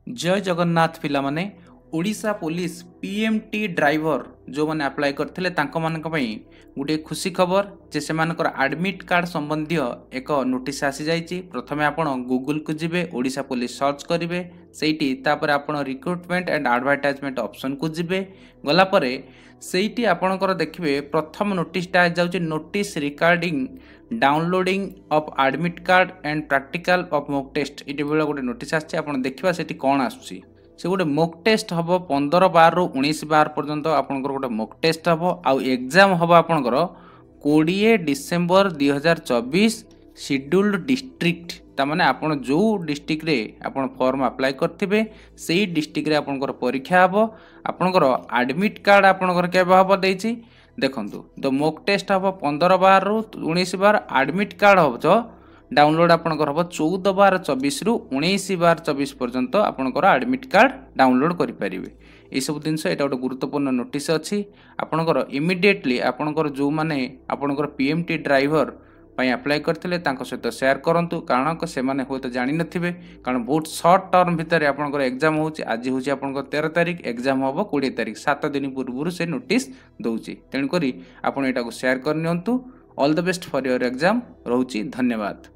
जय जगन्नाथ पिला माने ओडिशा पुलिस पीएमटी ड्राइवर जो मैंने अप्लाई करते गोटे खुशी खबर जे से एडमिट कार्ड संबंधी एक नोटिस आसी जाइए। प्रथम आपण गूगल को जीवे ओडिशा पुलिस सर्च करेंगे सेठी आपण रिक्रुटमेंट एंड एडवर्टाइजमेंट ऑप्शन को जीवे गलापर सेठी आपणकर देखिए प्रथम नोटिसटा जाऊँच notice regarding downloading of admit card and practical of mock test ये गोटे नोटिस आसी देखा से कौन आसूसी से गोटे मॉक टेस्ट हम 15/12 ରୁ 19/12 पर्यंत आपंकर गोटे मॉक टेस्ट हम आउ एग्जाम हम आपंकर 20 डिसेम्बर 2024 शेड्यूल्ड डिस्ट्रिक्ट तामाने आपण जो डिस्ट्रिक्ट रे आपण फॉर्म अप्लाई करथिबे सेही डिस्ट्रिक्ट रे आपणकर परीक्षा हम आपणकर एडमिट कार्ड आपणकर केबे हम देछि देखंतु द मॉक टेस्ट हम 15/12 ରୁ 19/12 एडमिट कार्ड हम डाउनलोड आपणकर हम 14/12/24 ରୁ 19/12/24 पर्यंत आपणकर एडमिट कार्ड डाउनलोड करि परिबे। ये सब जिनस एटा गोटे गुरुत्वपूर्ण नोटिस अच्छी आपणकर इमिडिएटली आपणकर जो माने आपणकर पीएमटी ड्राइवर पाई अप्लाई करथिले तांको सहित शेयर करंतु कारण से माने होय तो जानि नथिबे कारण बहुत शॉर्ट टर्म भितर आपणकर एग्जाम होउची आज होउची आपणकर 13 तारिख एग्जाम होबो 20 तारिख 7 दिन पूर्व से नोटिस दउची तेन करी आपण एटा को शेयर कर नियंतु। All the best for your exam रोची धन्यवाद।